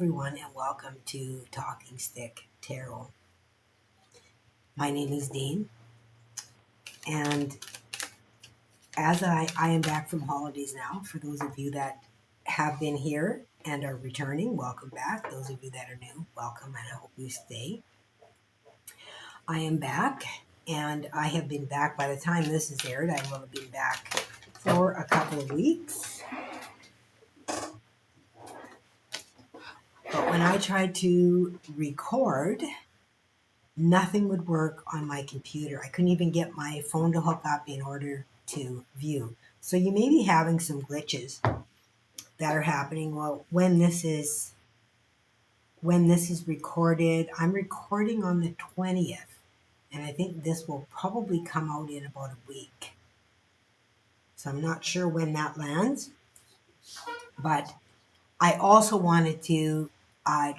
everyone, and welcome to Talking Stick Tarot. My name is Dean, and as I am back from holidays now, for those of you that have been here and are returning, welcome back. Those of you that are new, welcome, and I hope you stay. I am back, and I have been back. By the time this is aired, I will have been back for a couple of weeks. But when I tried to record, nothing would work on my computer. I couldn't even get my phone to hook up in order to view. So you may be having some glitches that are happening. Well, when this is recorded, I'm recording on the 20th, and I think this will probably come out in about a week. So I'm not sure when that lands, but I also wanted to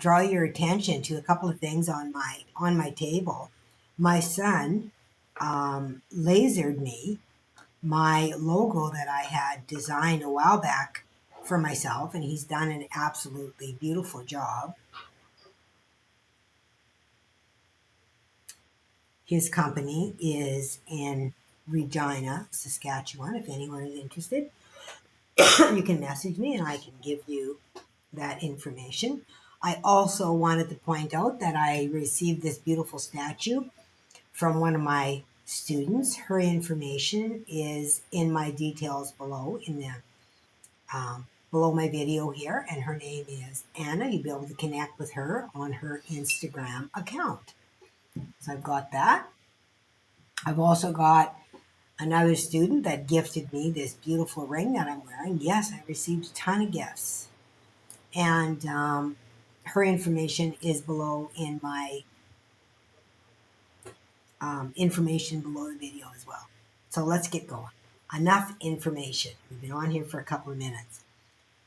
draw your attention to a couple of things on my table. My son lasered me my logo that I had designed a while back for myself, and he's done an absolutely beautiful job. His company is in Regina, Saskatchewan. If anyone is interested, you can message me and I can give you that information. I also wanted to point out that I received this beautiful statue from one of my students. Her information is in my details below below my video here, and her name is Anna. You'll be able to connect with her on her Instagram account. So I've got that. I've also got another student that gifted me this beautiful ring that I'm wearing. Yes, I received a ton of gifts. And her information is below in my information below the video as well. So let's get going. Enough information. We've been on here for a couple of minutes.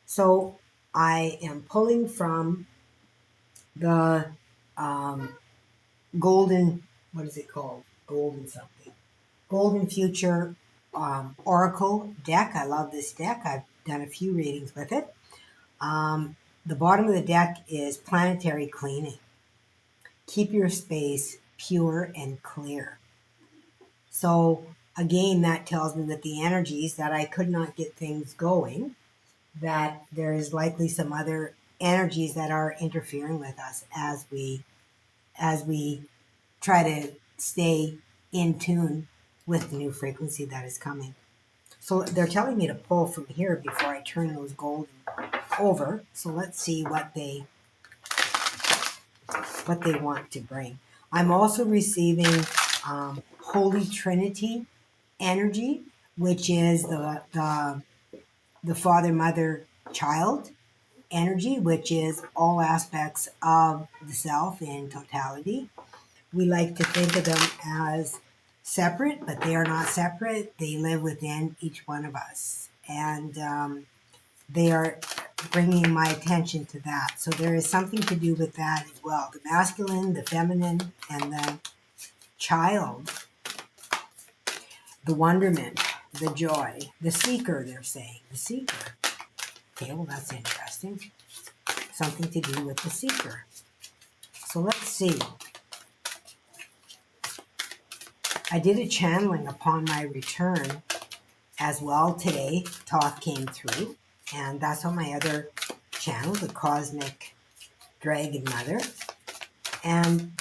So I am pulling from the golden, what is it called? Golden something. Golden Future Oracle deck. I love this deck. I've done a few readings with it. The bottom of the deck is planetary cleaning. Keep your space pure and clear. So again, that tells me that the energies that I could not get things going, that there is likely some other energies that are interfering with us as we try to stay in tune with the new frequency that is coming. So they're telling me to pull from here before I turn those golden over. So let's see what they want to bring. I'm also receiving Holy Trinity energy, which is the Father, Mother, Child energy, which is all aspects of the self in totality. We like to think of them as separate, but they are not separate. They live within each one of us. And they are bringing my attention to that. So there is something to do with that as well. The masculine, the feminine, and the child. The wonderment, the joy, the seeker, they're saying. The seeker. Okay, well, that's interesting. Something to do with the seeker. So let's see. I did a channeling upon my return as well today. Talk came through, and that's on my other channel, the Cosmic Dragon Mother. And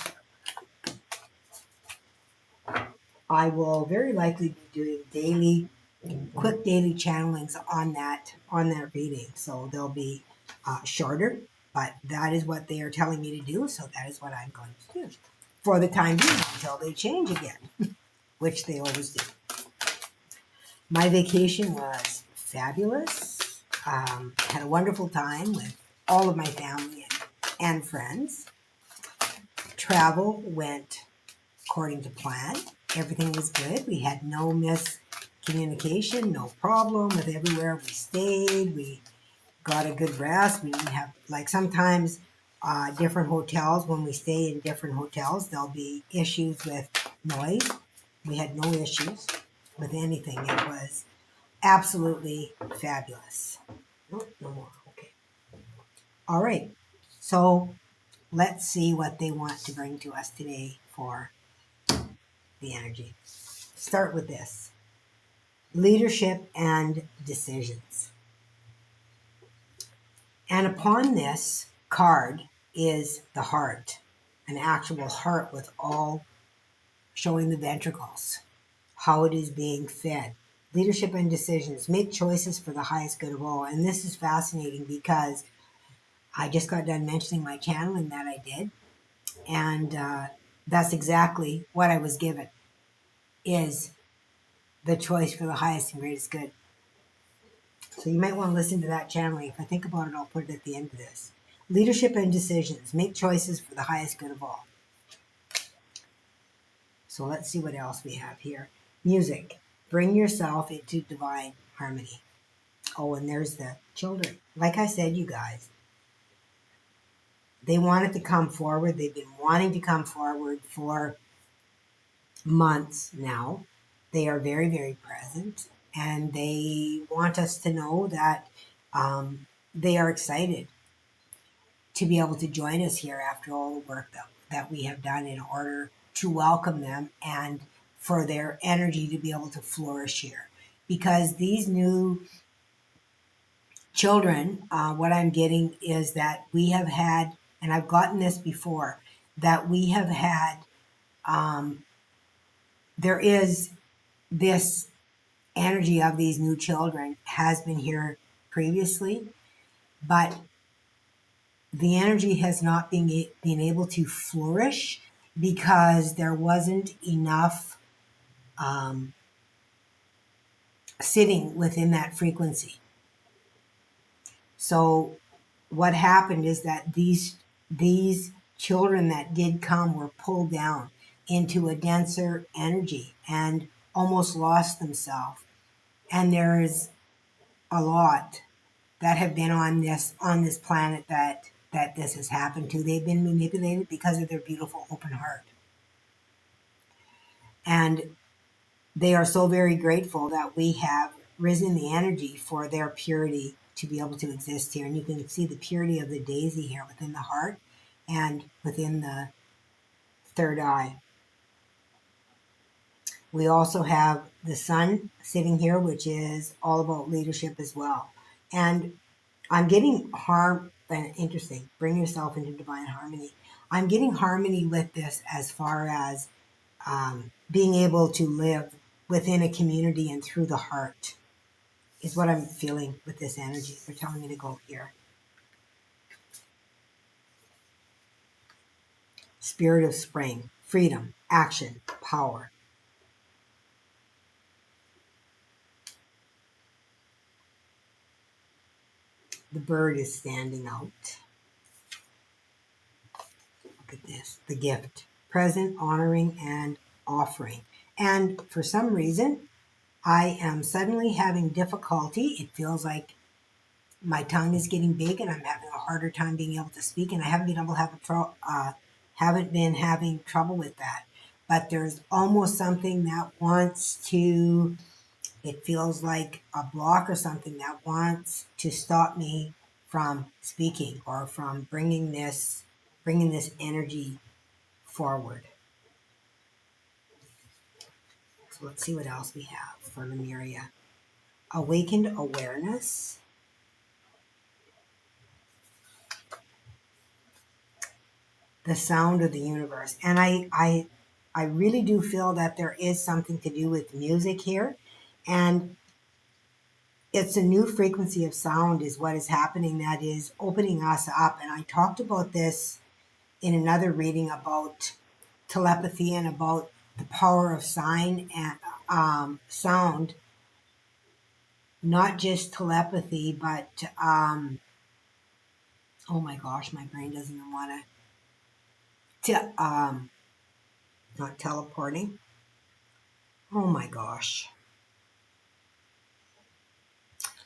I will very likely be doing quick daily channelings on that reading. So they'll be shorter, but that is what they are telling me to do. So that is what I'm going to do for the time being until they change again, which they always do. My vacation was fabulous. Had a wonderful time with all of my family and friends. Travel went according to plan. Everything was good. We had no miscommunication, no problem with everywhere we stayed. We got a good rest. We didn't have, like sometimes different hotels, when we stay in different hotels, there'll be issues with noise. We had no issues with anything. It was absolutely fabulous. No more. Okay. All right. So let's see what they want to bring to us today for the energy. Start with this: leadership and decisions. And upon this card is the heart, an actual heart with all showing the ventricles, how it is being fed. Leadership and decisions. Make choices for the highest good of all. And this is fascinating because I just got done mentioning my channeling that I did. And that's exactly what I was given, is the choice for the highest and greatest good. So you might want to listen to that channeling. If I think about it, I'll put it at the end of this. Leadership and decisions. Make choices for the highest good of all. So let's see what else we have here. Music. Bring yourself into divine harmony. Oh, and there's the children. Like I said, you guys, they wanted to come forward. They've been wanting to come forward for months now. They are very, very present, and they want us to know that they are excited to be able to join us here after all the work that we have done in order to welcome them and for their energy to be able to flourish here. Because these new children, what I'm getting is that we have had, and I've gotten this before, that we have had, there is this energy of these new children has been here previously, but the energy has not been able to flourish because there wasn't enough um, sitting within that frequency. So what happened is that these children that did come were pulled down into a denser energy and almost lost themselves. And there is a lot that have been on this planet that this has happened to. They've been manipulated because of their beautiful open heart. And they are so very grateful that we have risen the energy for their purity to be able to exist here. And you can see the purity of the daisy here within the heart and within the third eye. We also have the sun sitting here, which is all about leadership as well. And I'm getting interesting. Bring yourself into divine harmony. I'm getting harmony with this as far as being able to live within a community and through the heart is what I'm feeling with this energy. They're telling me to go here. Spirit of spring, freedom, action, power. The bird is standing out. Look at this. The gift, present, honoring, and offering. And for some reason, I am suddenly having difficulty. It feels like my tongue is getting big and I'm having a harder time being able to speak, and I haven't been able to haven't been having trouble with that. But there's almost something that wants to, it feels like a block or something that wants to stop me from speaking or from bringing this energy forward. So let's see what else we have for Lemuria. Awakened awareness. The sound of the universe. And I really do feel that there is something to do with music here. And it's a new frequency of sound is what is happening that is opening us up. And I talked about this in another reading about telepathy and about the power of sign and sound, not just telepathy, but oh my gosh, my brain doesn't even want to not teleporting. Oh my gosh.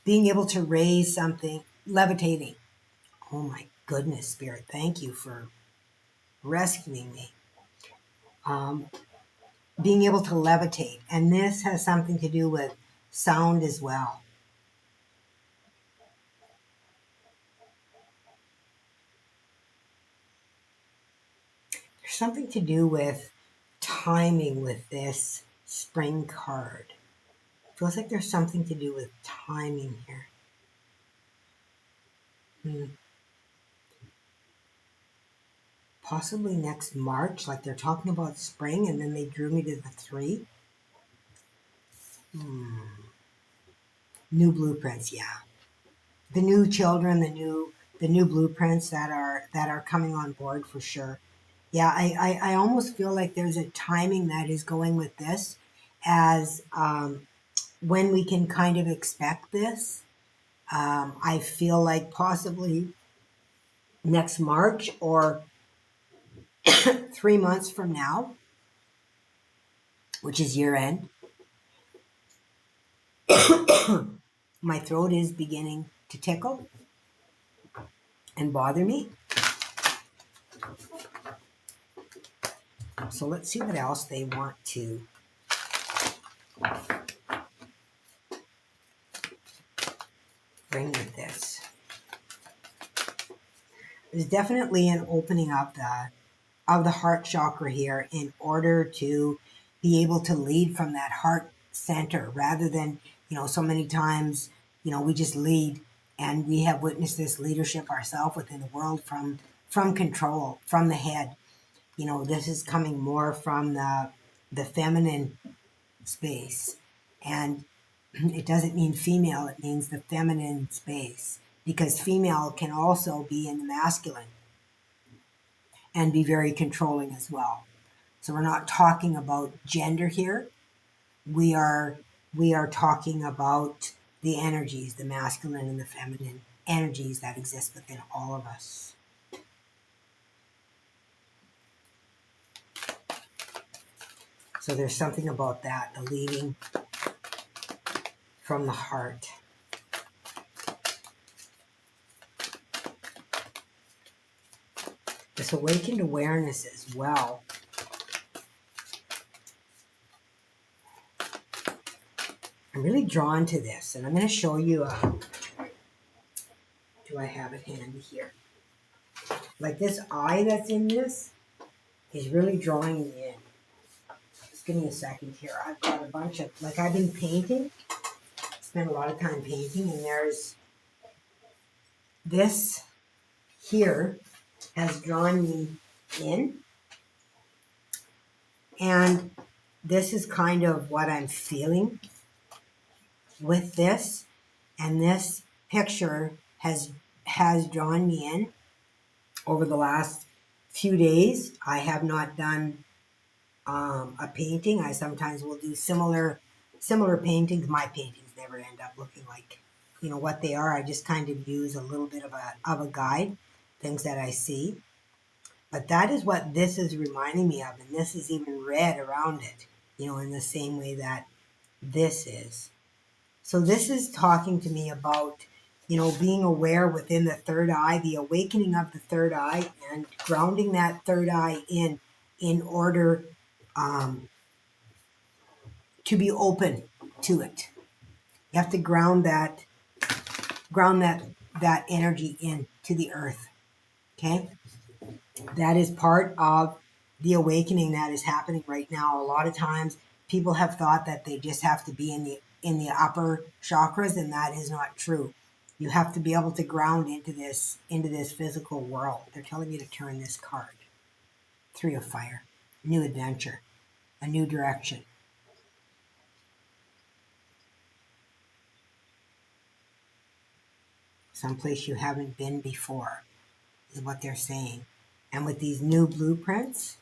Being able to raise something, levitating. Oh my goodness, Spirit, thank you for rescuing me. Um, Being able to levitate. And this has something to do with sound as well. something to do with timing with this spring card. Feels like there's something to do with timing here. Possibly next March, like they're talking about spring, and then they drew me to the 3. New blueprints, yeah. The new children, the new blueprints that are coming on board for sure. Yeah, I almost feel like there's a timing that is going with this as when we can kind of expect this. I feel like possibly next March or 3 months from now, which is year end. My throat is beginning to tickle and bother me. So let's see what else they want to bring with this. There's definitely an opening of the heart chakra here in order to be able to lead from that heart center rather than, so many times, we just lead, and we have witnessed this leadership ourselves within the world from control, from the head. This is coming more from the feminine space. And it doesn't mean female, it means the feminine space, because female can also be in the masculine and be very controlling as well. So we're not talking about gender here. We are talking about the energies, the masculine and the feminine energies that exist within all of us. So there's something about that, the leading from the heart. This awakened awareness as well. I'm really drawn to this, and I'm going to show you. Do I have it handy here? Like this eye that's in this is really drawing me in. Just give me a second here. I've got a bunch of, like, I've been painting, spent a lot of time painting, and there's this here has drawn me in. And this is kind of what I'm feeling with this. And this picture has drawn me in over the last few days. I have not done a painting. I sometimes will do similar paintings. My paintings never end up looking like what they are. I just kind of use a little bit of a guide, things that I see. But that is what this is reminding me of, and this is even red around it, in the same way that this is. So this is talking to me about, being aware within the third eye, the awakening of the third eye, and grounding that third eye in order to be open to it. You have to ground that energy into the earth. Okay? That is part of the awakening that is happening right now. A lot of times people have thought that they just have to be in the upper chakras, and that is not true. You have to be able to ground into this physical world. They're telling you to turn this card. 3 of Fire. New adventure. A new direction. Someplace you haven't been before is what they're saying. And with these new blueprints,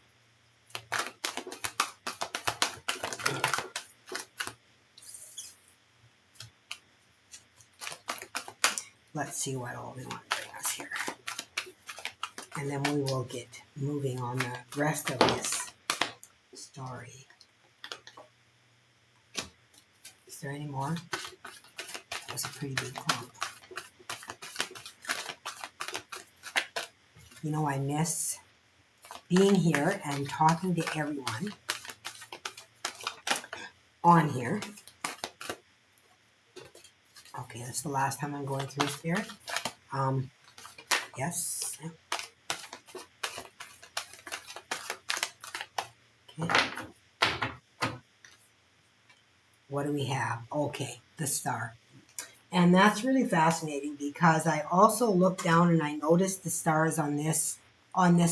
let's see what all they want to bring us here. And then we will get moving on the rest of this story. Is there any more? That was a pretty big clump. I miss being here and talking to everyone on here. Okay, that's the last time I'm going through Spirit. Yes. What do we have? Okay, the star. And that's really fascinating because I also looked down and I noticed the stars on this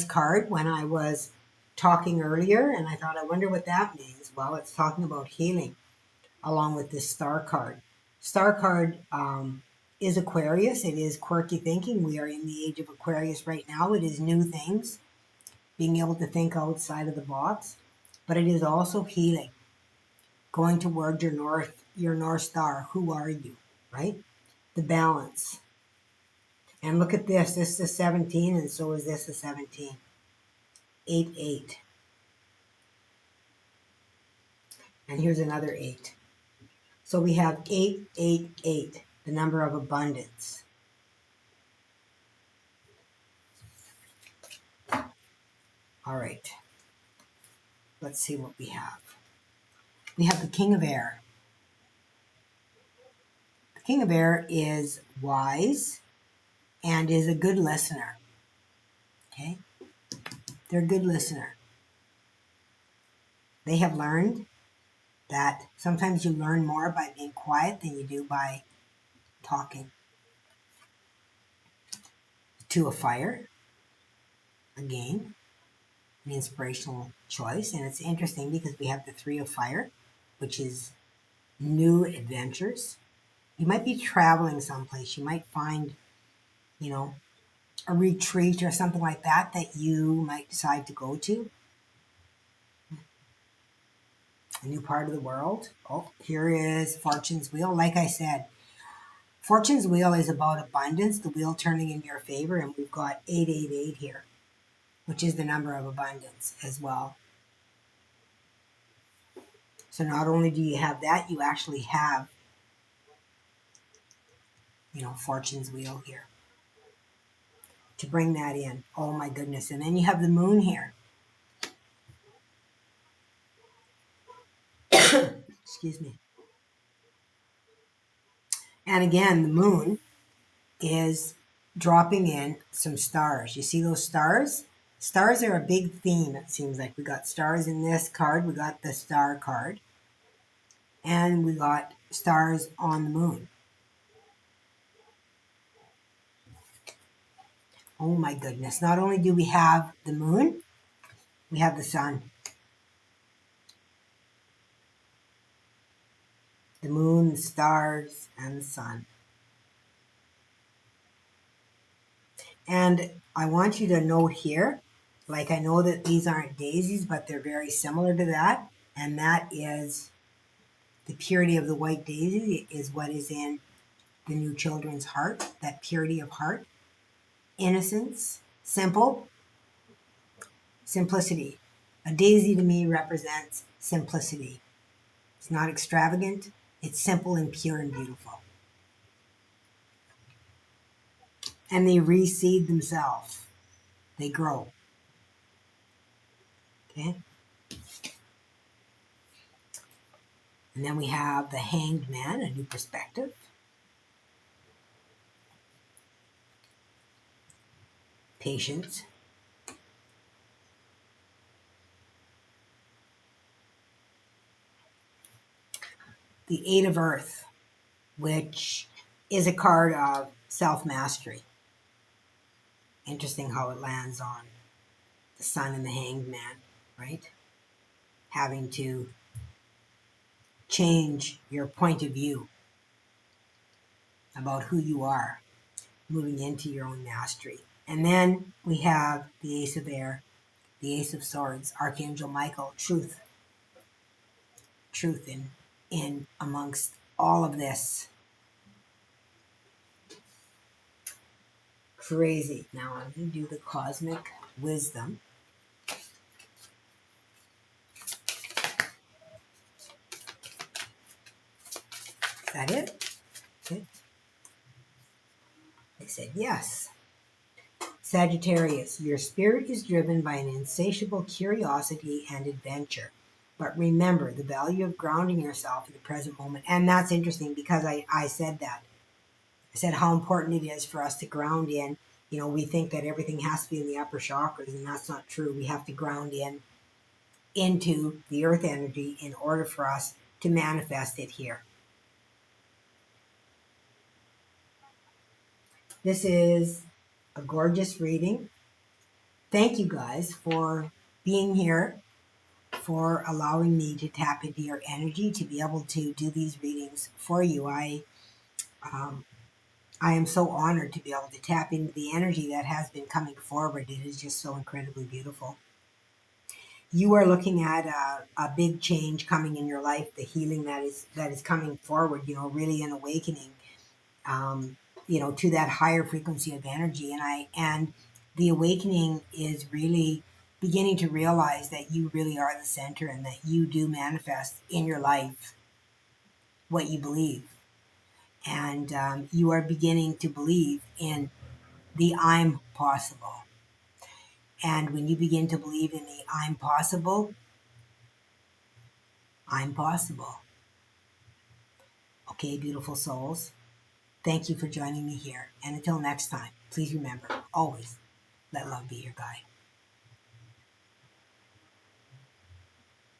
card when I was talking earlier, and I thought, I wonder what that means. Well, it's talking about healing along with this star card. Star card is Aquarius. It is quirky thinking. We are in the age of Aquarius right now. It is new things, being able to think outside of the box, but it is also healing, going toward your north star. Who are you, right? The balance. And look at this. This is a 17, and so is this a 17. 8, 8. And here's another 8. So we have 8, 8, 8, the number of abundance. All right. Let's see what we have. We have the King of Air. The King of Air is wise and is a good listener. Okay? They're a good listener. They have learned that sometimes you learn more by being quiet than you do by talking. Two of Fire, again, an inspirational choice. And it's interesting because we have the Three of Fire, which is new adventures. You might be traveling someplace. You might find, a retreat or something like that that you might decide to go to. A new part of the world. Oh, here is Fortune's Wheel. Like I said, Fortune's Wheel is about abundance, the wheel turning in your favor, and we've got 888 here, which is the number of abundance as well. So not only do you have that, you actually have, Fortune's Wheel here to bring that in. Oh my goodness. And then you have the moon here. Excuse me. And again, the moon is dropping in some stars. You see those stars? Stars are a big theme, it seems like. We got stars in this card. We got the star card. And we got stars on the moon. Oh my goodness. Not only do we have the moon, we have the sun. The moon, the stars, and the sun. And I want you to note here, like I know that these aren't daisies, but they're very similar to that. And that is the purity of the white daisy is what is in the new children's heart, that purity of heart, innocence, simple, simplicity. A daisy to me represents simplicity. It's not extravagant, it's simple and pure and beautiful. And they reseed themselves. They grow. Okay? And then we have the Hanged Man, a new perspective. Patience. The Eight of Earth, which is a card of self-mastery. Interesting how it lands on the Sun and the Hanged Man, right? Having to change your point of view about who you are, moving into your own mastery. And then we have the Ace of Air, the Ace of Swords, Archangel Michael, truth in amongst all of this. Crazy. Now I'm going to do the cosmic wisdom. Is that it? Okay. They said yes. Sagittarius, your spirit is driven by an insatiable curiosity and adventure. But remember the value of grounding yourself in the present moment. And that's interesting because I said that. I said how important it is for us to ground in. We think that everything has to be in the upper chakras, and that's not true. We have to ground into the earth energy in order for us to manifest it here. This is a gorgeous reading. Thank you guys for being here, for allowing me to tap into your energy to be able to do these readings for you. Um, I am so honored to be able to tap into the energy that has been coming forward. It is just so incredibly beautiful. You are looking at a big change coming in your life, the healing that is coming forward. Really an awakening. Um, to that higher frequency of energy, and the awakening is really beginning to realize that you really are the center and that you do manifest in your life what you believe, and you are beginning to believe in the I'm possible. And when you begin to believe in the I'm possible. Okay, beautiful souls. Thank you for joining me here. And until next time, please remember, always let love be your guide.